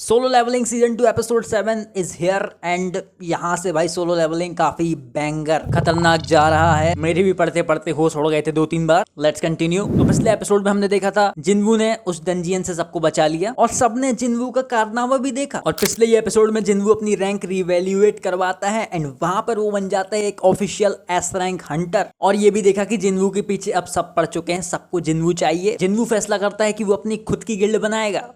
Solo leveling season 2 episode 7 is here and यहाँ से भाई सोलो लेवलिंग काफी बैंगर खतरनाक जा रहा है। मेरे भी पढ़ते पढ़ते होश उड़ गए थे 2-3 बार। Let's continue. तो पिछले एपिसोड में हमने देखा था जिन्वू ने उस डंजियन से सबको बचा लिया और सबने जिन्वू का कारनामा भी देखा। और पिछले ये एपिसोड में जिन्वू अपनी रैंक रिवैल्यूएट करवाता है एंड वहां पर वो बन जाता है एक ऑफिशियल एस रैंक हंटर। और ये भी देखा कि जिन्वू के पीछे अब सब पड़ चुके हैं, सबको जिन्वू चाहिए। जिन्वू फैसला करता है कि वो अपनी खुद की गिल्ड बनाएगा,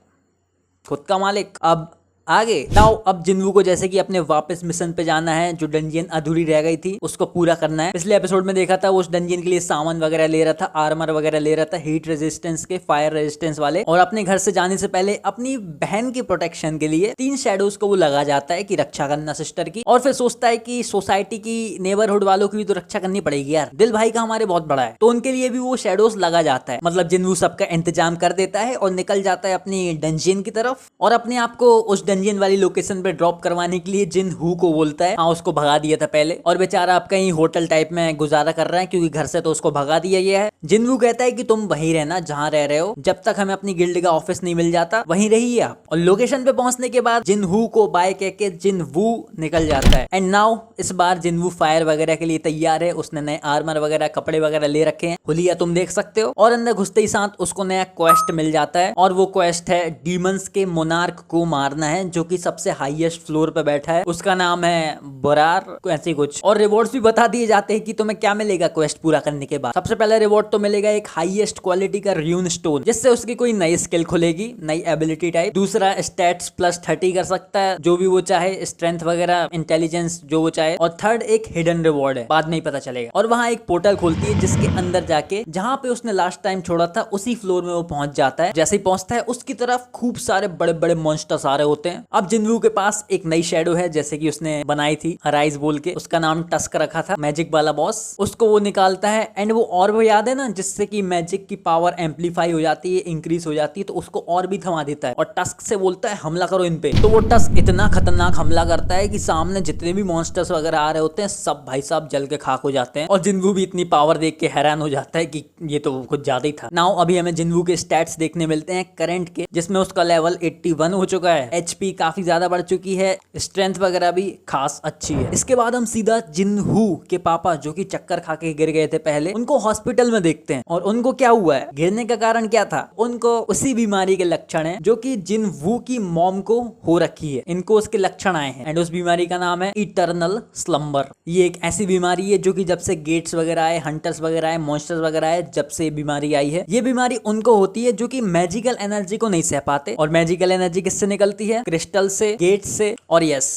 खुद का मालिक। अब आगे नाउ अब जिन्वू को जैसे कि अपने वापस मिशन पे जाना है, जो डंजियन अधूरी रह गई थी उसको पूरा करना है। पिछले एपिसोड में देखा था वो उस डंजियन के लिए सामान वगैरह ले रहा था, आर्मर वगैरह ले रहा था, हीट रेजिस्टेंस के, फायर रेजिस्टेंस वाले। और अपने घर से जाने से पहले अपनी बहन की प्रोटेक्शन के लिए 3 शैडोज को वो लगा जाता है कि रक्षा करना सिस्टर की। और फिर सोचता है कि सोसाइटी की, नेबरहुड वालों की भी तो रक्षा करनी पड़ेगी यार, दिल भाई का हमारे बहुत बड़ा है, तो उनके लिए भी वो शैडोज लगा जाता है। मतलब जिन्वू सबका इंतजाम कर देता है और निकल जाता है अपनी डंजियन की तरफ और अपने आप को उस डंजियन वाली लोकेशन पे ड्रॉप करवाने के लिए जिन्हू को बोलता है। हाँ, उसको भगा दिया था पहले और बेचारा अब कहीं होटल टाइप में गुजारा कर रहा है क्योंकि घर से तो उसको भगा दिया गया है। जिन्हू कहता है कि तुम वहीं रहना जहां रह रहे हो, जब तक हमें अपनी गिल्ड का ऑफिस नहीं मिल जाता वहीं रहिए आप। और लोकेशन पे पहुंचने के बाद जिन्हू को बाय कह के जिन्वू निकल जाता है। एंड नाउ इस बार जिन्वू फायर वगैरह के लिए तैयार है। उसने नए आर्मर वगैरह, कपड़े वगैरह ले रखे हैं, हुलिया तुम देख सकते हो। और अंदर घुसते ही साथ उसको नया क्वेस्ट मिल जाता है और वो क्वेस्ट है डीमंस के मोनार्क को मारना है, जो कि सबसे हाईएस्ट फ्लोर पे बैठा है। उसका नाम है बोरार, ऐसे कुछ। और रिवॉर्ड्स भी बता दिए जाते हैं कि तुम्हें क्या मिलेगा क्वेस्ट पूरा करने के बाद। सबसे पहले रिवॉर्ड तो मिलेगा एक हाईएस्ट क्वालिटी का र्यून स्टोन, जिससे उसकी कोई नई स्किल खुलेगी, नई एबिलिटी टाइप। दूसरा स्टैट्स प्लस 30 कर सकता है, जो भी वो चाहे, स्ट्रेंथ वगैरह, इंटेलिजेंस जो वो चाहे। और थर्ड एक हिडन रिवॉर्ड है, बाद में ही पता चलेगा। और वहां एक पोर्टल खुलती है जिसके अंदर जाके जहां पे उसने लास्ट टाइम छोड़ा था उसी फ्लोर में वो पहुंच जाता है। जैसे ही पहुंचता है उसकी तरफ खूब सारे बड़े बड़े मॉन्स्टर्स आ रहे होते हैं। अब जिन्वू के पास एक नई शैडो है जैसे कि उसने बनाई थी हराइज बोल के, उसका नाम टस्क रखा था, मैजिक वाला बॉस। उसको वो निकालता है एंड वो और वो याद है ना, जिससे कि मैजिक की पावर एम्पलीफाई हो जाती है, इंक्रीज हो जाती है, तो उसको और भी थमा देता है और टस्क से बोलता है हमला करो इन पे। तो वो टस्क इतना खतरनाक हमला करता है कि सामने जितने भी मॉन्स्टर्स वगैरह आ रहे होते हैं सब भाई साहब जल के खाक हो जाते हैं। और जिन्वू भी इतनी पावर देख के हैरान हो जाता है कि ये तो कुछ ज्यादा ही था। नाउ अभी हमें जिन्वू के स्टैट्स देखने मिलते हैं करंट के, जिसमें उसका लेवल 81 हो चुका है, एचपी काफी ज्यादा बढ़ चुकी है, स्ट्रेंथ वगैरह भी खास अच्छी है। इसके बाद हम सीधा जिन्हू के पापा, जो कि चक्कर खा के गिर गए थे पहले, उनको हॉस्पिटल में देखते हैं। और उनको क्या हुआ है, गिरने का कारण क्या था, उनको उसी बीमारी के लक्षण हैं जो कि जिन्हू की मॉम को हो रखी है। इनको उसके लक्षण आए हैं एंड उस बीमारी का नाम है इटर्नल स्लम्बर। ये एक ऐसी बीमारी है जो कि जब से गेट्स वगैरह आए, हंटर्स वगैरह आए, मॉन्स्टर्स वगैरह आए, जब से ये बीमारी आई है। ये बीमारी उनको होती है जो कि मैजिकल एनर्जी को नहीं सह पाते। और मैजिकल एनर्जी किससे निकलती है, क्रिस्टल से, गेट से और यस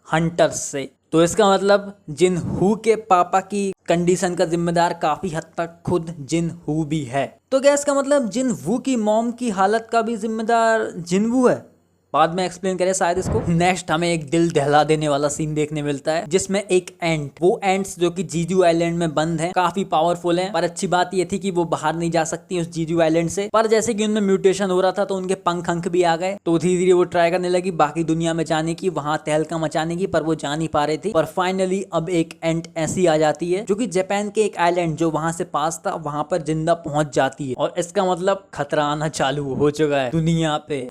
हंटर्स से। तो इसका मतलब जिन्हू के पापा की कंडीशन का जिम्मेदार काफी हद तक खुद जिन्हू भी है। तो क्या इसका मतलब जिन्हू की मॉम की हालत का भी जिम्मेदार जिन्हू है? बाद में एक्सप्लेन करें शायद इसको। नेक्स्ट हमें एक दिल दहला देने वाला सीन देखने मिलता है जिसमें एक एंट, वो एंट्स जो कि जीजू आइलैंड में बंद हैं, काफी पावरफुल हैं। पर अच्छी बात ये थी कि वो बाहर नहीं जा सकती उस जीजू आइलैंड से। पर जैसे कि उनमें म्यूटेशन हो रहा था तो उनके पंख अंक भी आ गए, तो धीरे धीरे वो ट्राई करने लगी बाकी दुनिया में जाने की, वहां तहलका मचाने की, पर वो जा नहीं पा रही थी। पर फाइनली अब एक एंट ऐसी आ जाती है जो कि जापान के एक आइलैंड जो वहां से पास था वहां पर जिंदा पहुंच जाती है। और इसका मतलब खतरा आना चालू हो चुका है दुनिया पे।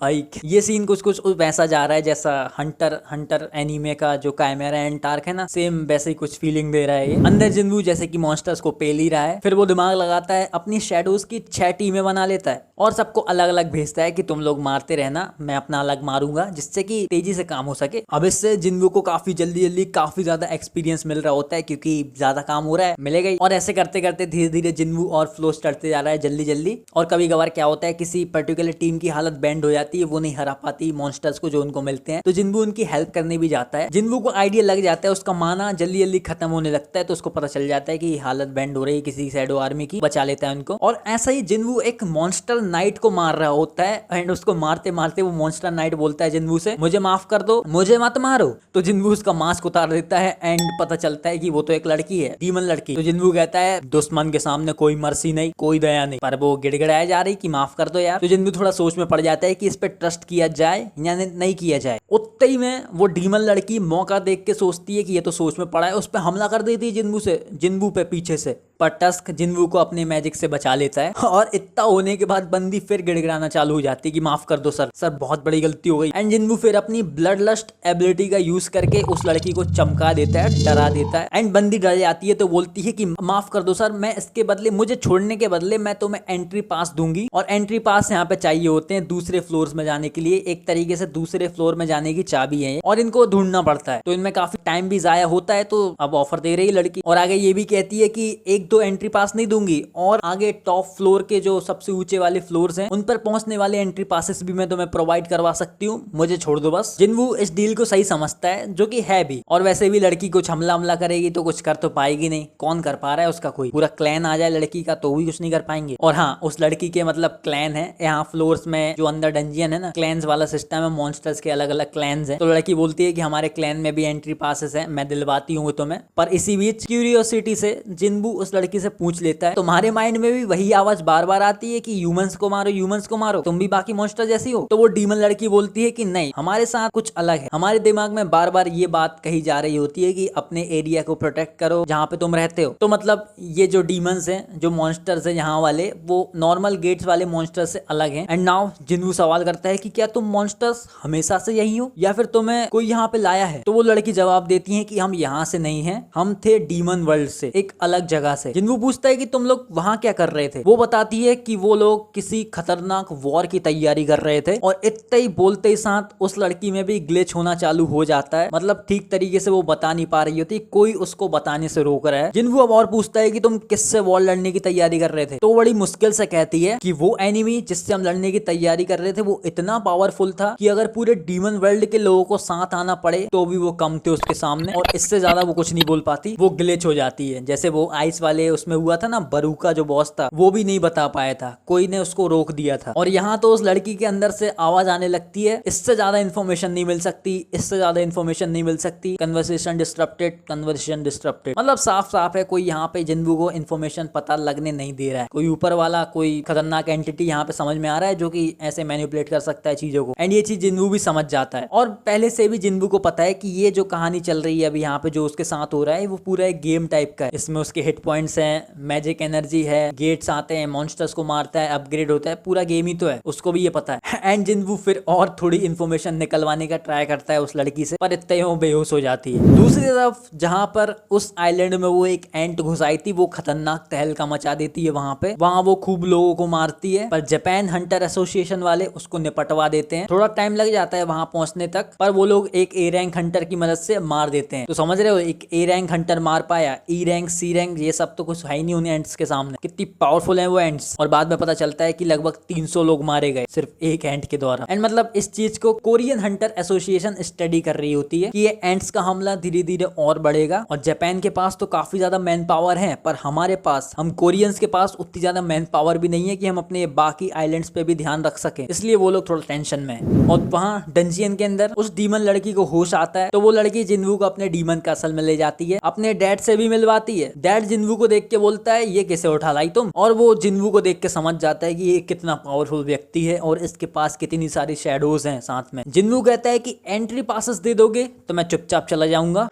ये सीन कुछ कुछ वैसा जा रहा है जैसा हंटर एनीमे का जो काइमेरा एंड टार्क है ना, सेम वैसे ही कुछ फीलिंग दे रहा है ये। अंदर जिन्वू जैसे कि मॉन्स्टर्स को पेल ही रहा है, फिर वो दिमाग लगाता है, अपनी शैडोज की 6 टीमें बना लेता है और सबको अलग अलग भेजता है कि तुम लोग मारते रहना, मैं अपना अलग मारूंगा, जिससे कि तेजी से काम हो सके। अब इससे जिन्वू को काफी जल्दी काफी ज्यादा एक्सपीरियंस मिल रहा होता है क्योंकि ज्यादा काम हो रहा है, मिलेगा ही। और ऐसे करते करते धीरे धीरे जिन्वू और फ्लो चढ़ते जा रहा है जल्दी। और कभी कभार क्या होता है, किसी पर्टिकुलर टीम की हालत बैंड हो जाती है, वो नहीं हरा पाती मॉन्स्टर्स को जो उनको मिलते हैं, तो जिन्वू उनकी हेल्प करने भी जाता है। जिन्वू को आइडिया लग जाता है, उसका माना जल्दी खत्म होने लगता है, तो उसको पता चल जाता है कि हालत बैंड हो रही है किसी शैडो आर्मी की, बचा लेता है उनको। और ऐसा ही जिन्वू एक मॉन्स्टर नाइट को मार रहा होता है एंड उसको मारते मारते वो मॉन्स्टर नाइट बोलता है जिन्वू से, मुझे माफ कर दो, मुझे मत मारो। तो जिन्वू उसका मास्क उतार देता है एंड पता चलता है कि वो तो एक लड़की है, डीमन लड़की। तो जिन्वू कहता है दुश्मन के सामने कोई मर्सी नहीं, कोई दया नहीं, पर वो गिड़गिड़ाया जा रही कि माफ कर दो यार। तो जिन्वू थोड़ा सोच में पड़ जाता है कि इस पे ट्रस्ट किया जाए या नहीं किया जाए। उतने ही में वो डीमन लड़की मौका देख के सोचती है कि ये तो सोच में पड़ा है, उस पर हमला कर देती है जिन्बू पे पीछे से। पर टस्क जिन्बू को अपने मैजिक से बचा लेता है और इतना होने के बाद बंदी फिर गिड़गिड़ाना चालू हो जाती है कि माफ कर दो सर बहुत बड़ी गलती हो गई। एंड जिन्बू फिर अपनी ब्लड लस्ट एबिलिटी का यूज करके उस लड़की को चमका देता है, डरा देता है। एंड बंदी डर जाती है तो बोलती है कि माफ कर दो सर, मैं इसके बदले, मुझे छोड़ने के बदले मैं तुम्हें एंट्री पास दूंगी। और एंट्री पास यहाँ पे चाहिए होते हैं दूसरे फ्लोर में जाने के लिए, एक तरीके से दूसरे फ्लोर में जाने की चाबी है और इनको ढूंढना पड़ता है, तो इनमें काफी टाइम भी जाया होता है। तो अब ऑफर दे रही लड़की और आगे ये भी कहती है कि एक दो एंट्री पास नहीं दूंगी और आगे टॉप फ्लोर के जो सबसे ऊंचे वाले फ्लोर्स हैं उन पर पहुंचने वाले एंट्री पासेस भी मैं तुम्हें प्रोवाइड करवा सकती हूँ, मुझे छोड़ दो बस। जिन्बू इस डील को सही समझता है, जो कि है भी। और वैसे भी लड़की कुछ हमला करेगी तो कुछ कर तो पाएगी नहीं, कौन कर पा रहा है उसका, कोई पूरा क्लैन आ जाए लड़की का तो भी कुछ नहीं कर पाएंगे। और हाँ, उस लड़की के मतलब क्लैन है यहाँ फ्लोर्स में, जो अंदर डंजियन है ना, क्लैन्स वाला सिस्टम है, मॉन्स्टर्स के अलग अलग क्लैन्स हैं। तो लड़की बोलती है कि हमारे क्लैन में भी एंट्री पासेस हैं, मैं दिलवाती हूँ तुम्हें। पर इसी बीच क्यूरियोसिटी से जिन्बू उस लड़की से पूछ लेता है, तुम्हारे माइंड में भी वही आवाज बार बार आती है कि ह्यूमंस को मारो, तुम भी बाकी मॉन्स्टर जैसी हो? तो वो डीमन लड़की बोलती है कि नहीं, हमारे साथ कुछ अलग है। हमारे दिमाग में बार बार ये बात कही जा रही होती है कि अपने एरिया को प्रोटेक्ट करो जहाँ पे तुम रहते हो। तो मतलब ये जो डीमंस हैं, जो मॉन्स्टर्स हैं यहाँ वाले, वो नॉर्मल गेट्स वाले मॉन्स्टर्स से अलग हैं। एंड नाउ जिन्बू सवाल करता है कि क्या तुम मॉन्स्टर्स हमेशा से यही हो या फिर तुम्हें कोई यहाँ पे लाया है? तो वो लड़की जवाब देती है कि हम यहाँ से नहीं है, हम थे डीमन वर्ल्ड से, एक अलग जगह से। जिन्बू पूछता है कि तुम लोग वहाँ क्या कर रहे थे? वो बताती है कि वो लोग किसी खतरनाक वॉर की तैयारी कर रहे थे। और इतने ही बोलते ही साथ उस लड़की में भी ग्लिच होना चालू हो जाता है, मतलब ठीक तरीके से वो बता नहीं पा रही होती, कोई उसको बताने से रोक रहा है। जिन्बू अब और पूछता है कि तुम किससे वॉर लड़ने की तैयारी कर रहे थे? तो बड़ी मुश्किल से कहती है कि वो एनिमी जिससे हम लड़ने की तैयारी कर रहे थे वो इतना पावरफुल था कि अगर पूरे डीमन वर्ल्ड के लोगों को साथ आना पड़े तो भी वो कम थे उसके सामने, और इससे ज्यादा वो कुछ नहीं बोल पाती, वो ग्लिच हो जाती है। जैसे वो आइस वाले उसमें हुआ था ना, बरूका जो बॉस था, वो भी नहीं बता पाया था, कोई ने उसको रोक दिया था। और यहाँ तो उस लड़की के अंदर से आवाज आने लगती है, इससे ज्यादा इन्फॉर्मेशन नहीं मिल सकती, इससे ज्यादा इन्फॉर्मेशन नहीं मिल सकती, कन्वर्सेशन डिस्टरप्टेड। मतलब साफ साफ है, कोई यहाँ पे जिन्बू को इन्फॉर्मेशन पता लगने नहीं दे रहा है। कोई ऊपर वाला, कोई खतरनाक एंटिटी यहाँ पे समझ में आ रहा है जो कि ऐसे मैनिपुलेट कर सकता है चीजों को। एंड ये चीज जिन्बू भी समझ जाता है। और पहले से भी जिन्बू को पता है कि ये जो कहानी चल रही है अभी यहाँ पे, जो उसके साथ हो रहा है, वो पूरा एक गेम टाइप का है। इसमें उसके हिट पॉइंट्स हैं, मैजिक एनर्जी है, गेट्स आते हैं, मॉन्स्टर्स को मारता है, अपग्रेड होता है, पूरा गेम ही तो है, उसको भी ये पता है। एंड जिन्बू फिर और थोड़ी इन्फॉर्मेशन निकलवाने का ट्राई करता है उस लड़की से, पर इतने वो बेहोश हो जाती है। दूसरी तरफ जहाँ पर उस आइलैंड में वो एक एंट घुस आई थी, वो खतरनाक तहलका मचा देती है वहाँ वो खूब लोगों को मारती है, पर जापान हंटर एसोसिएशन वाले उसको निपटवा देते हैं। थोड़ा टाइम लग जाता है वहां पहुंचने तक, पर वो लोग एक ए रैंक हंटर की मदद से मार देते हैं। तो समझ रहे हो, एक ए रैंक हंटर मार पाया, ई रैंक, सी रैंक, ये सब तो कुछ है ही नहीं उन एंट्स के सामने, कितनी पावरफुल है वो एंट्स। और बाद में पता चलता है कि लगभग 300 लोग मारे गए सिर्फ एक एंट के द्वारा। एंड मतलब इस चीज को कोरियन हंटर एसोसिएशन स्टडी कर रही होती है कि ये एंट्स का हमला धीरे धीरे और बढ़ेगा, और जापान के पास तो काफी ज्यादा मैन पावर है, पर हमारे पास, हम कोरियंस के पास उतनी ज्यादा मैन पावर भी नहीं है कि हम अपने बाकी आइलैंड्स पे भी ध्यान रख सके। इसलिए वो लोग थोड़ा टेंशन में है। और वहाँ डंजियन के अंदर उस डीमन लड़की को होश आता है, तो वो लड़की जिन्वू को अपने डीमन कासल में ले जाती है, अपने डैड से भी मिलवाती है। डैड जिन्वू को देख के बोलता है, ये कैसे उठा लाई तुम? और वो जिन्वू को देख के समझ जाता है कि ये कितना पावरफुल व्यक्ति है और इसके पास कितनी सारी शैडोज हैं साथ में। जिन्वू कहता है कि एंट्री पासेस दे दोगे तो मैं चुपचाप चला जाऊंगा।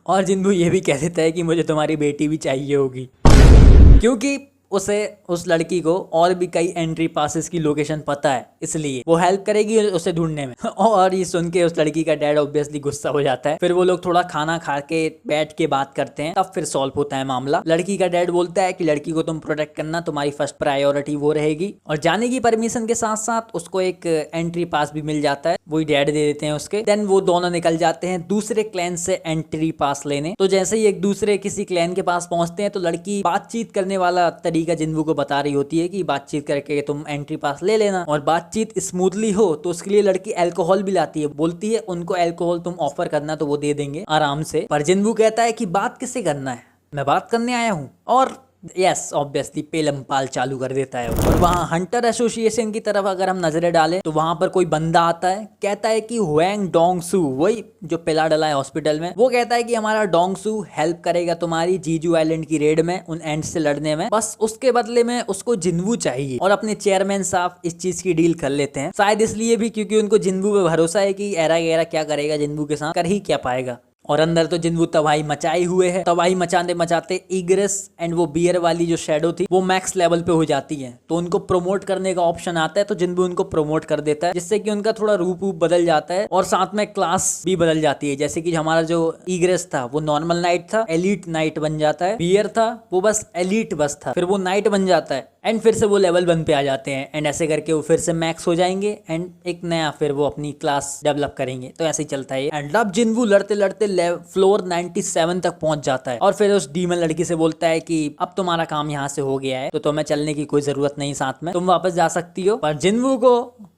और जिन्वू ये भी कह देता है कि मुझे तुम्हारी बेटी भी चाहिए होगी, क्योंकि उसे उस लड़की को और भी कई एंट्री पासेस की लोकेशन पता है, इसलिए वो हेल्प करेगी उसे ढूंढने में। और ये सुन के उस लड़की का डैड ऑब्वियसली गुस्सा हो जाता है। फिर वो लोग थोड़ा खाना खा के बैठ के बात करते हैं, तब फिर सॉल्व होता है मामला। लड़की का डैड बोलता है कि लड़की को तुम प्रोटेक्ट करना, तुम्हारी फर्स्ट प्रायोरिटी वो रहेगी। और जाने की परमिशन के साथ साथ उसको एक एंट्री पास भी मिल जाता है, वही डैड दे देते हैं उसके। देन वो दोनों निकल जाते हैं दूसरे क्लैन से एंट्री पास लेने। तो जैसे ही एक दूसरे किसी क्लैन के पास पहुंचते हैं, तो लड़की बातचीत करने वाला तरीका जिन्वू को बता रही होती है कि बातचीत करके तुम एंट्री पास ले लेना। और बातचीत स्मूथली हो तो उसके लिए लड़की अल्कोहल भी लाती है, बोलती है उनको अल्कोहल तुम ऑफर करना तो वो दे देंगे आराम से। पर जिन्वू कहता है कि बात किससे करना है, मैं बात करने आया हूँ। और यस ऑब्वियसली पेलम पाल चालू कर देता है। और वहाँ हंटर एसोसिएशन की तरफ अगर हम नजरें डालें तो वहां पर कोई बंदा आता है, कहता है कि हुएंग डोंगसू, वही जो पिला डला है हॉस्पिटल में, वो कहता है कि हमारा डोंगसू हेल्प करेगा तुम्हारी जीजू आइलैंड की रेड में उन एंड से लड़ने में, बस उसके बदले में उसको जिन्वू चाहिए। और अपने चेयरमैन साहब इस चीज की डील कर लेते हैं, शायद इसलिए भी क्योंकि उनको जिन्वू पे भरोसा है कि एरा गैरा क्या करेगा जिन्वू के साथ, कर ही क्या पाएगा। और अंदर तो जिन्वू तबाही मचाए हुए है। तबाही मचाते मचाते ईग्रेस एंड वो बियर वाली जो शैडो थी वो मैक्स लेवल पे हो जाती है, तो उनको प्रमोट करने का ऑप्शन आता है, तो जिन्वू उनको प्रमोट कर देता है, जिससे कि उनका थोड़ा रूप बदल जाता है और साथ में क्लास भी बदल जाती है। जैसे कि हमारा जो ईग्रेस था वो नॉर्मल नाइट था, एलिट नाइट बन जाता है। बियर था वो बस एलिट बस था, फिर वो नाइट बन जाता है एंड फिर से वो लेवल 1 पे आ जाते हैं एंड ऐसे करके वो फिर से मैक्स हो जाएंगे एंड एक नया फिर वो अपनी क्लास डेवलप करेंगे। तो ऐसे ही चलता है एंड अब जिन्वू लड़ते लड़ते फ्लोर 97 तक पहुंच जाता है और फिर उस डीमन लड़की से बोलता है कि अब तुम्हारा काम यहाँ से हो गया है, तो तुम्हें चलने की कोई जरूरत नहीं, साथ में तुम वापस जा सकती हो। पर जिन्वू को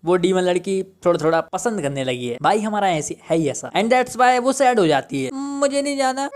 वो डीमन लड़की थोड़ा थोड़ा पसंद करने लगी है, भाई हमारा ऐसी है ही ऐसा, एंड दैट्स व्हाई वो सैड हो जाती है, मुझे नहीं जाना,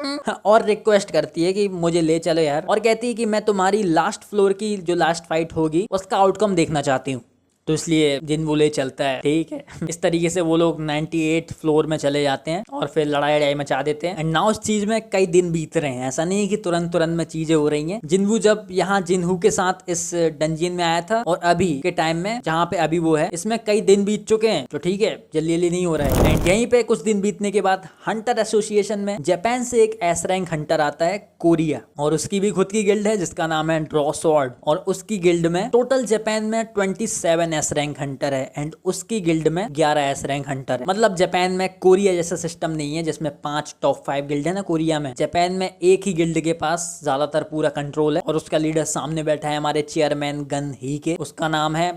और रिक्वेस्ट करती है कि मुझे ले चलो यार, और कहती है कि मैं तुम्हारी लास्ट फ्लोर की जो लास्ट फाइट होगी उसका आउटकम देखना चाहती हूँ। तो इसलिए जिन्वू ले चलता है, ठीक है। इस तरीके से वो लोग 98 फ्लोर में चले जाते हैं और फिर लड़ाई मचा देते हैं एंड नाउ इस चीज में कई दिन बीत रहे हैं, ऐसा नहीं है कि तुरंत तुरंत में चीजें हो रही हैं। जिन्वू जब यहाँ जिनहू के साथ इस डंजियन में आया था और अभी के टाइम में जहाँ पे अभी वो है, इसमें कई दिन बीत चुके हैं, तो ठीक है जल्दी जल्दी नहीं हो रहा है। एंड यहीं पे कुछ दिन बीतने के बाद हंटर एसोसिएशन में जापान से एक एस रैंक हंटर आता है, कोरिया, और उसकी भी खुद की गिल्ड है जिसका नाम है ड्रॉ स्वॉर्ड, और उसकी गिल्ड में टोटल जापान में 27 एस रैंक हंटर है एंड उसकी गिल्ड में 11 एस रैंक हंटर है। मतलब जापान में कोरिया जैसा सिस्टम नहीं है जिसमें 5 टॉप 5 गिल्ड है ना कोरिया में, जापान में एक ही गिल्ड के पास ज्यादातर पूरा कंट्रोल है और उसका लीडर सामने बैठा है हमारे चेयरमैन गन ही के, उसका नाम है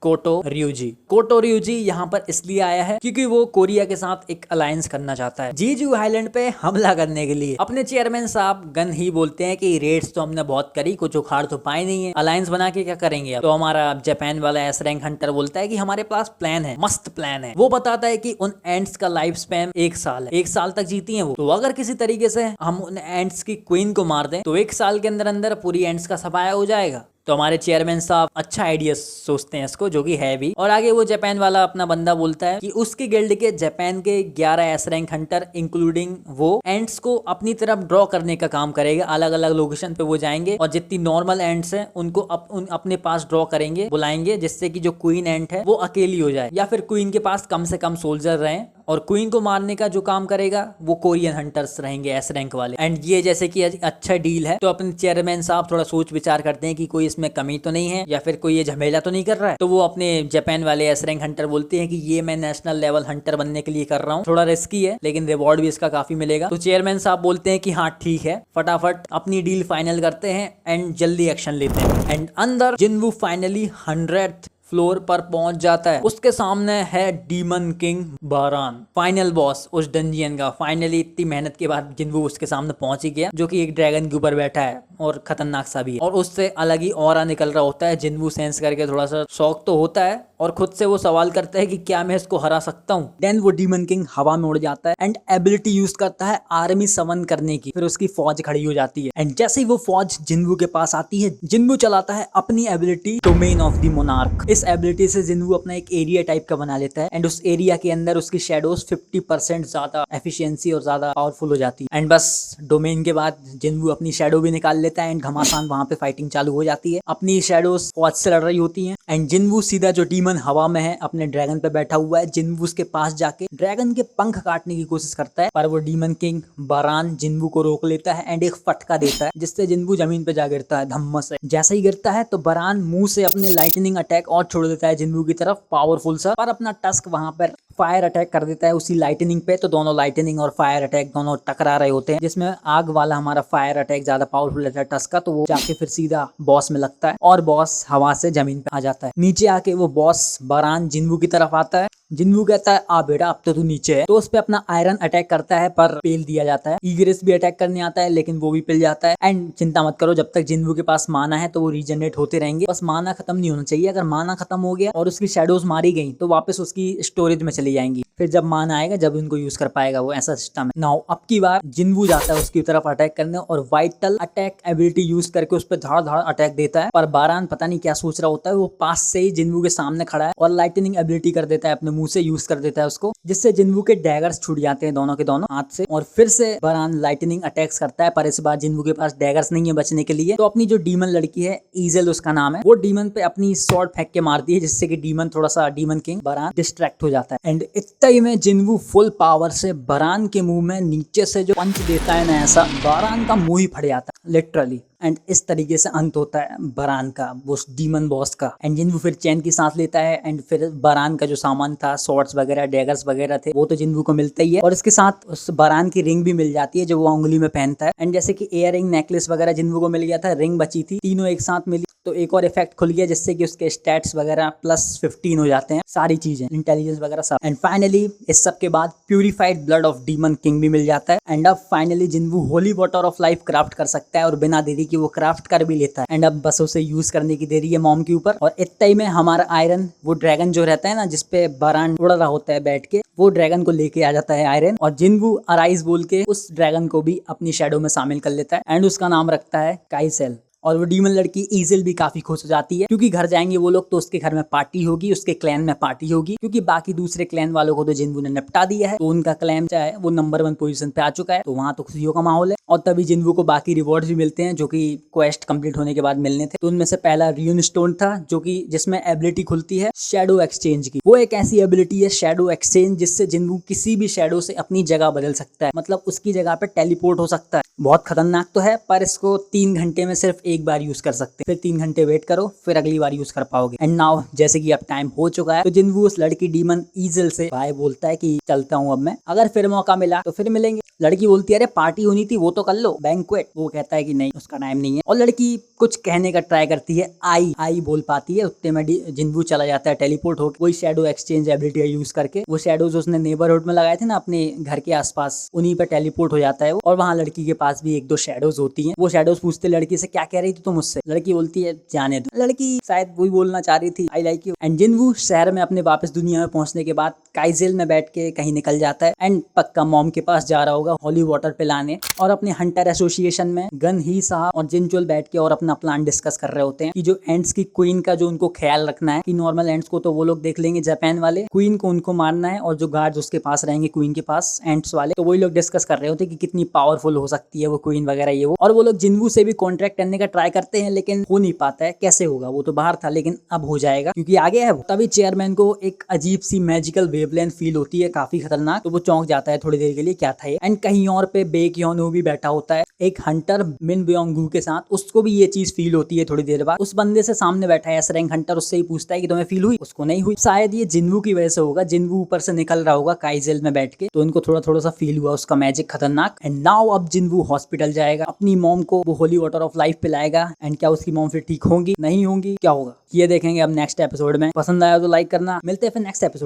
कोटो रियूजी। कोटो रियूजी यहाँ पर इसलिए आया है क्योंकि वो कोरिया के साथ एक अलायंस करना चाहता है जीजू आइलैंड पे हमला करने के लिए। अपने चेयरमैन साहब गन ही बोलते हैं कि रेड्स तो हमने बहुत करी, कुछ उखाड़ तो पाए नहीं है, अलायंस बना के क्या करेंगे अब। तो हमारा जापान वाला एस रैंक हंटर बोलता है कि हमारे पास प्लान है, मस्त प्लान है। वो बताता है कि उन एंड्स का लाइफ स्पैन 1 साल है, 1 साल तक जीती है वो, तो अगर किसी तरीके से हम उन एंड्स की क्वीन को मार दें तो 1 साल के अंदर अंदर पूरी एंड्स का सफाया हो जाएगा। तो हमारे चेयरमैन साहब अच्छा आइडिया सोचते हैं इसको, जो कि है भी। और आगे वो जापान वाला अपना बंदा बोलता है कि उसकी गिल्ड के जापान के 11 एस रैंक हंटर इंक्लूडिंग वो एंड्स को अपनी तरफ ड्रॉ करने का काम करेगा, अलग अलग लोकेशन पे वो जाएंगे और जितनी नॉर्मल एंड्स हैं उनको अपने पास ड्रॉ करेंगे, बुलाएंगे, जिससे कि जो क्वीन एंड है वो अकेली हो जाए या फिर क्वीन के पास कम से कम सोल्जर रहें, और क्वीन को मारने का जो काम करेगा वो कोरियन हंटर्स रहेंगे एस रैंक वाले। एंड ये जैसे कि अच्छा डील है, तो अपने चेयरमैन साहब थोड़ा सोच विचार करते हैं कि कोई इसमें कमी तो नहीं है या फिर कोई ये झमेला तो नहीं कर रहा है। तो वो अपने जापान वाले एस रैंक हंटर बोलते हैं कि ये मैं नेशनल लेवल हंटर बनने के लिए कर रहा हूँ, थोड़ा रिस्की है लेकिन रिवॉर्ड भी इसका काफी मिलेगा। तो चेयरमैन साहब बोलते हैं कि हाँ ठीक है, फटाफट अपनी डील फाइनल करते हैं एंड जल्दी एक्शन लेते हैं। एंड अंदर जिन्वू फाइनली 100th फ्लोर पर पहुंच जाता है, उसके सामने है डीमन किंग बारान, फाइनल बॉस उस डंजियन का। फाइनली इतनी मेहनत के बाद जिन्वू उसके सामने पहुंच ही गया, जो कि एक ड्रैगन के ऊपर बैठा है और खतरनाक सा भी है, और उससे अलग ही ऑरा निकल रहा होता है। जिन्वू सेंस करके थोड़ा सा शौक तो होता है और खुद से वो सवाल करता है कि क्या मैं इसको हरा सकता हूँ। देन वो डीमन किंग हवा में उड़ जाता है एंड एबिलिटी यूज करता है आर्मी समन करने की, फिर उसकी फौज खड़ी हो जाती है। एंड जैसे ही वो फौज जिन्वू के पास आती है, जिन्वू चलाता है अपनी ability domain of the monarch. इस एबिलिटी से जिन्वू अपना एक एरिया टाइप का बना लेता है एंड उस एरिया के अंदर उसकी शेडोज 50% ज्यादा एफिशिएंसी और ज्यादा पावरफुल हो जाती है। एंड बस डोमेन के बाद जिन्वू अपनी शेडो भी निकाल लेता है एंड घमासान वहां पे फाइटिंग चालू हो जाती है। अपनी शेडोज फौज से लड़ रही होती हैं एंड जिन्वू सीधा जो डीमन हवा में है अपने ड्रैगन पे बैठा हुआ है, जिन्वू उसके पास जाके ड्रैगन के पंख काटने की कोशिश करता है, पर वो डीमन किंग बारान जिन्वू को रोक लेता है एंड एक फटका देता है जिससे जिन्वू जमीन पे जा गिरता है धम्म से। जैसे ही गिरता है तो बारान मुंह से अपने लाइटनिंग अटैक और छोड़ देता है जिन्वू की तरफ, पावरफुल सा, पर अपना टस्क वहां पर फायर अटैक कर देता है उसी लाइटनिंग पे। तो दोनों लाइटनिंग और फायर अटैक दोनों टकरा रहे होते हैं, जिसमें आग वाला हमारा फायर अटैक ज्यादा पावरफुल रहता है टस्क का, तो वो जाके फिर सीधा बॉस में लगता है और बॉस हवा से जमीन पे आ जाता है। नीचे आके वो बॉस बारान जिन्वू की तरफ आता है, जिन्वू कहता है आ बेटा अब तो तू नीचे है, तो उस पे अपना आयरन अटैक करता है पर पेल दिया जाता है। ईग्रेस भी अटैक करने आता है लेकिन वो भी पिल जाता है। एंड चिंता मत करो, जब तक जिन्वू के पास माना है तो वो रीजनरेट होते रहेंगे, बस माना खत्म नहीं होना चाहिए। अगर माना खत्म हो गया और उसकी शेडोज मारी गई तो वापस उसकी स्टोरेज में चली जाएंगी। फिर जब मान आएगा जब उनको यूज कर पाएगा वो, ऐसा सिस्टम है। नाउ अब की बार जिन्वू जाता है उसकी तरफ अटैक करने और वाइटल अटैक एबिलिटी यूज करके उस पर धाड़ धाड़ अटैक देता है, पर बारान पता नहीं क्या सोच रहा होता है, वो पास से ही जिन्वू के सामने खड़ा है और लाइटनिंग एबिलिटी कर देता है, अपने मुंह से यूज कर देता है उसको, जिससे जिन्वू के डैगर्स छूट जाते हैं दोनों के दोनों हाथ से। और फिर से बारान लाइटनिंग अटैक्स करता है, पर इस बार जिन्वू के पास डैगर्स नहीं है बचने के लिए। तो अपनी जो डीमन लड़की है, ईजेल उसका नाम है, वो डीमन पे अपनी स्वॉर्ड फेंक के मारती है, जिससे कि डीमन थोड़ा सा डीमन किंग बारान डिस्ट्रैक्ट हो जाता है। एंड इतना ही में जिन्वू फुल पावर से बारान के मुंह में नीचे से जो पंच देता है ना, ऐसा बारान का मुंह ही फट जाता है लिटरली। एंड इस तरीके से अंत होता है बारान का, वो डीमन बॉस का। एंड जिन्वू फिर चैन की सांस लेता है एंड फिर बारान का जो सामान था, स्वॉर्ड्स वगैरह डैगर्स वगैरह थे, वो तो जिन्वू को मिलता ही है, और इसके साथ उस बारान की रिंग भी मिल जाती है जो वो उंगली में पहनता है। एंड जैसे कि एयर रिंग, नेकलेस वगैरह जिन्वू को मिल गया था, रिंग बची थी, तीनों एक साथ मिली तो एक और इफेक्ट खुल गया, जिससे कि उसके स्टैट्स वगैरह +15 हो जाते हैं, सारी चीजें, इंटेलिजेंस वगैरह सब। एंड फाइनली इस सब के बाद purified blood of demon king भी मिल जाता है। एंड अब finally जिन्वू Holi water of life craft कर सकता है और बिना देरी की वो क्राफ्ट कर भी लेता है। एंड अब बस उसे यूज करने की देरी है मॉम के ऊपर। और इतना ही में हमारा आयरन, वो ड्रैगन जो रहता है ना जिसपे बारान उड़ रहा होता है बैठ के, वो ड्रैगन को लेके आ जाता है आयरन, और जिन्वू अराइज बोल के उस ड्रैगन को भी अपनी शैडो में शामिल कर लेता है एंड उसका नाम रखता है काइसेल। और वो डीमन लड़की ईजेल भी काफी खुश हो जाती है, क्योंकि घर जाएंगे वो लोग तो उसके घर में पार्टी होगी, उसके क्लैन में पार्टी होगी, क्योंकि बाकी दूसरे क्लैन वालों को तो जिन्वू ने निपटा दिया है, तो उनका क्लैन चाहे वो नंबर 1 पोजीशन पे आ चुका है, तो वहाँ तो खुशियों का माहौल है। और तभी जिन्वू को बाकी रिवॉर्ड्स भी मिलते हैं जो कि क्वेस्ट कंप्लीट होने के बाद मिलने थे। तो उनमें से पहला रियून स्टोन था, जो कि जिसमें एबिलिटी खुलती है शैडो एक्सचेंज की। वो एक ऐसी एबिलिटी है शैडो एक्सचेंज, जिससे जिन्वू किसी भी शैडो से अपनी जगह बदल सकता है, मतलब उसकी जगह पे टेलीपोर्ट हो सकता है। बहुत खतरनाक तो है, पर इसको 3 घंटे में सिर्फ एक बार यूज कर सकते हैं, फिर 3 घंटे वेट करो, फिर अगली बार यूज कर पाओगे। एंड नाउ जैसे कि अब टाइम हो चुका है, तो जिन्वू उस लड़की डीमन ईजेल से बाय बोलता है कि चलता हूँ अब मैं, अगर फिर मौका मिला तो फिर मिलेंगे। लड़की बोलती है अरे पार्टी होनी थी वो तो कर लो, बैंक्वेट। वो कहता है कि नहीं उसका टाइम नहीं है, और लड़की कुछ कहने का ट्राई करती है, आई बोल पाती है, उतने में जिन्वू चला जाता है टेलीपोर्ट होकर, वही शैडो एक्सचेंज एबिलिटी यूज करके। वो शैडोज उसने नेबरहुड में लगाए थे ना अपने घर के आसपास, उन्हीं पे टेलीपोर्ट हो जाता है वो, और वहाँ लड़की के पास भी 1-2 शैडोज होती हैं। वो शैडोज पूछते लड़की से क्या कह रही थी तुम मुझसे, लड़की बोलती है जाने दो। लड़की शायद वही बोलना चाह रही थी, आई लाइक यू। एंड जिन्वू शहर में अपने वापस दुनिया में पहुंचने के बाद काइजेल में बैठ के कहीं निकल जाता है एंड पक्का मॉम के पास जा रहा होगा होली वाटर पिलाने, और अपने हंटर एसोसिएशन में गन ही साहब और जिनचुल बैठ के और अपना प्लान डिस्कस कर रहे होते हैं कि जो एंड्स की क्वीन का जो उनको ख्याल रखना है, कि नॉर्मल एंड्स को तो वो लोग देख लेंगे जापान वाले, क्वीन को उनको मारना है, और जो गार्ड्स उसके पास रहेंगे क्वीन के पास एंड्स वाले, तो वही लोग डिस्कस कर रहे होते हैं कि कितनी पावरफुल हो सकती है वो क्वीन वगैरह ये वो। और वो लोग जिन्वू से भी कॉन्ट्रैक्ट करने का ट्राई करते हैं, लेकिन हो नहीं पाता है। कैसे होगा, वो तो बाहर था, लेकिन अब हो जाएगा क्योंकि आगे है वो। तभी चेयरमैन को एक अजीब सी मैजिकल वेवलेंथ फील होती है, काफी खतरनाक, तो वो चौंक जाता है थोड़ी देर के लिए, क्या था ये। एंड कहीं और पे बेक्योनू भी बैठा होता है एक हंटर मिन ब्योंगू के साथ, उसको भी ये चीज फील होती है थोड़ी देर बाद। उस बंदे से सामने बैठा है एस रैंक हंटर, उससे ही पूछता है कि तुम्हें फील हुई, उसको नहीं हुई। शायद ये जिन्वू की वजह से होगा, जिन्वू ऊपर से निकल रहा होगा काइजेल में बैठ के, तो उनको थोड़ा थोड़ा सा फील हुआ उसका मैजिक खतरनाक। एंड नाउ अब जिन्वू हॉस्पिटल जाएगा, अपनी मॉम को वो होली वाटर ऑफ लाइफ पिलाएगा। एंड क्या उसकी मॉम फिर ठीक होंगी, नहीं होंगी, क्या होगा ये देखेंगे अब नेक्स्ट एपिसोड में। पसंद आया तो लाइक करना, मिलते हैं फिर नेक्स्ट एपिसोड।